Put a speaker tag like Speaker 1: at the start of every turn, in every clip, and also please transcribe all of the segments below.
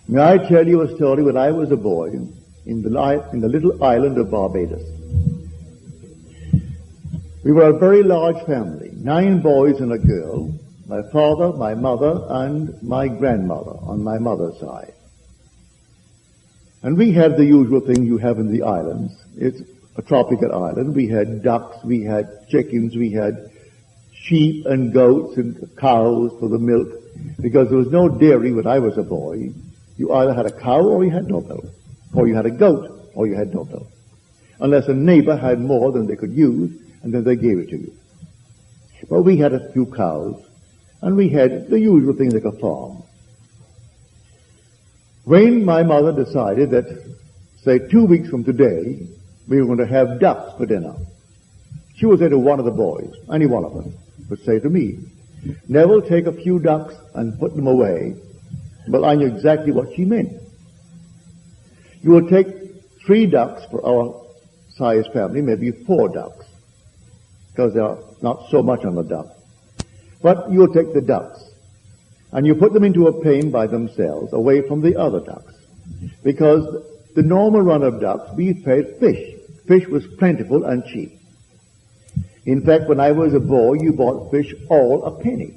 Speaker 1: May I tell you a story when I was a boy in the little island of Barbados. We were a very large family, 9 boys and a girl, my father, my mother, and my grandmother on my mother's side. And we had the usual thing you have in the islands. It's a tropical island. We had ducks, we had chickens, we had sheep and goats and cows for the milk, because there was no dairy when I was a boy. You either had a cow or you had no milk, or you had a goat or you had no milk, unless a neighbor had more than they could use, and then they gave it to you. But we had a few cows, and we had the usual thing like a farm. When my mother decided that, say, 2 weeks from today, we were going to have ducks for dinner, she would say to one of the boys, any one of them, would say to me, "Neville, take a few ducks and put them away." Well, I knew exactly what she meant. You will take 3 ducks for our size family, maybe 4 ducks, because there are not so much on the duck. But you will take the ducks, and you put them into a pen by themselves, away from the other ducks, because the normal run of ducks, we fed fish. Fish was plentiful and cheap. In fact, when I was a boy, you bought fish all a penny.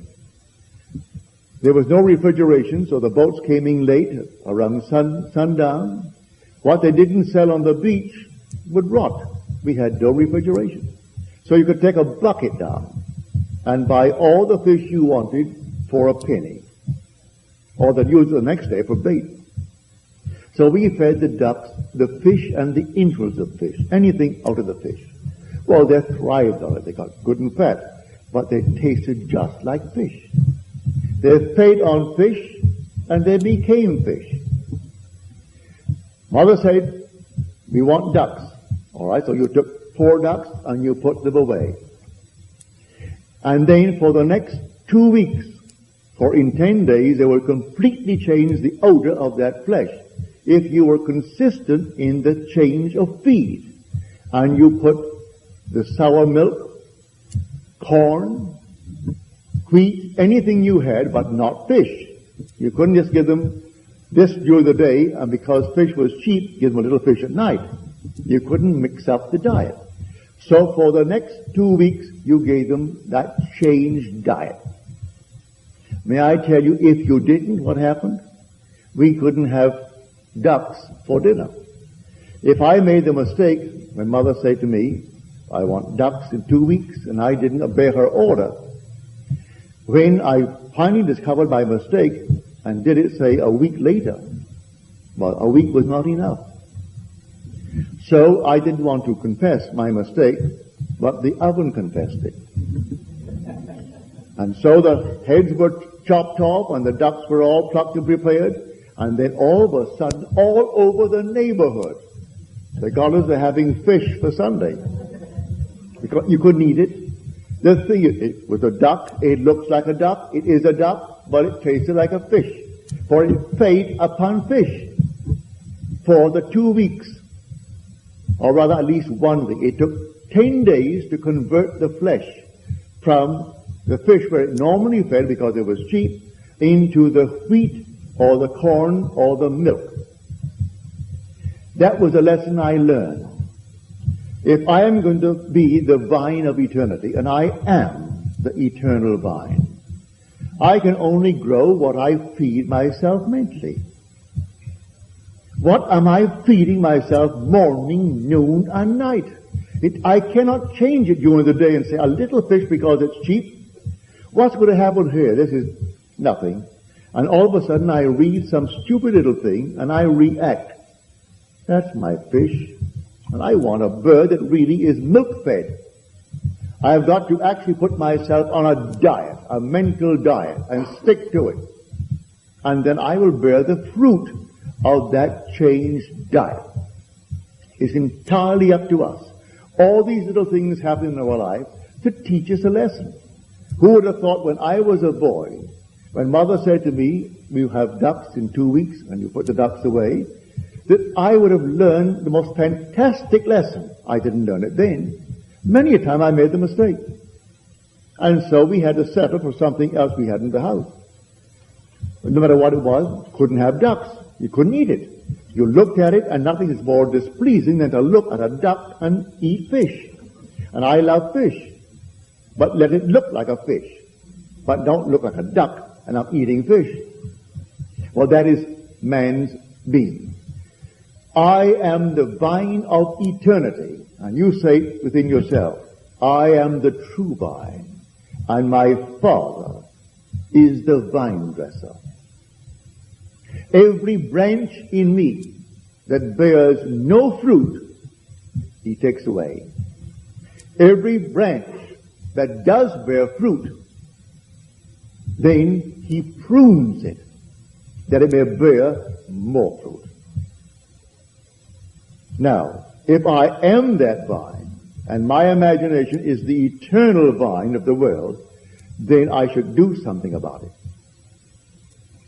Speaker 1: There was no refrigeration, so the boats came in late, around sundown. What they didn't sell on the beach would rot. We had no refrigeration. So you could take a bucket down and buy all the fish you wanted for a penny, or they'd use it the next day for bait. So we fed the ducks the fish and the entrails of fish, anything out of the fish. Well, they thrived on it. They got good and fat, but they tasted just like fish. They fed on fish, and they became fish. Mother said, "We want ducks." All right, so you took 4 ducks and you put them away. And then for the next 2 weeks, for in 10 days, they will completely change the odor of that flesh if you were consistent in the change of feed. And you put the sour milk, corn, wheat, anything you had, but not fish. You couldn't just give them this during the day, and because fish was cheap, give them a little fish at night. You couldn't mix up the diet. So for the next 2 weeks, you gave them that changed diet. May I tell you, if you didn't, what happened? We couldn't have ducks for dinner. If I made the mistake, when Mother said to me, "I want ducks in 2 weeks," and I didn't obey her order, when I finally discovered my mistake and did it, say, a week later, well, a week was not enough. So I didn't want to confess my mistake, but the oven confessed it. And so the heads were chopped off and the ducks were all plucked and prepared, and then all of a sudden, all over the neighborhood, the Goddards are having fish for Sunday. Because you couldn't eat it. The thing is, it was a duck, it looks like a duck, it is a duck, but it tasted like a fish. For it fed upon fish for the 2 weeks, or rather at least 1 week. It took 10 days to convert the flesh from the fish where it normally fed because it was cheap into the wheat or the corn or the milk. That was a lesson I learned. If I am going to be the vine of eternity, and I am the eternal vine, I can only grow what I feed myself mentally. What am I feeding myself morning, noon, and night? I cannot change it during the day and say, a little fish because it's cheap. What's going to happen here? This is nothing. And all of a sudden I read some stupid little thing and I react. That's my fish. And I want a bird that really is milk-fed. I've got to actually put myself on a diet, a mental diet, and stick to it. And then I will bear the fruit of that changed diet. It's entirely up to us. All these little things happen in our life to teach us a lesson. Who would have thought when I was a boy, when Mother said to me, "We have ducks in 2 weeks," and you put the ducks away, that I would have learned the most fantastic lesson. I didn't learn it then. Many a time I made the mistake. And so we had to settle for something else we had in the house. But no matter what it was, couldn't have ducks. You couldn't eat it. You looked at it, and nothing is more displeasing than to look at a duck and eat fish. And I love fish. But let it look like a fish. But don't look like a duck, and I'm eating fish. Well, that is man's being. I am the vine of eternity. And you say within yourself, I am the true vine, and my Father is the vine dresser. Every branch in me that bears no fruit, he takes away. Every branch that does bear fruit, then he prunes it, that it may bear more fruit. Now, if I am that vine, and my imagination is the eternal vine of the world, then I should do something about it.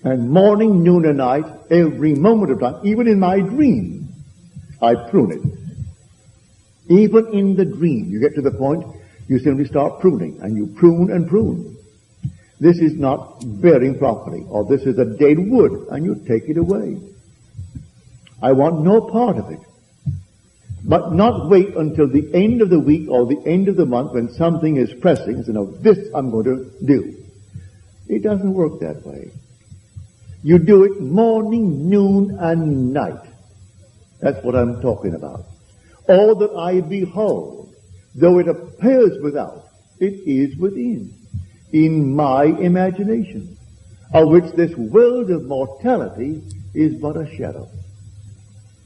Speaker 1: And morning, noon, and night, every moment of time, even in my dream, I prune it. Even in the dream, you get to the point, you simply start pruning, and you prune and prune. This is not bearing properly, or this is a dead wood, and you take it away. I want no part of it. But not wait until the end of the week or the end of the month when something is pressing and say, no, this I'm going to do. It doesn't work that way. You do it morning, noon, and night. That's what I'm talking about. All that I behold, though it appears without, it is within, in my imagination, of which this world of mortality is but a shadow.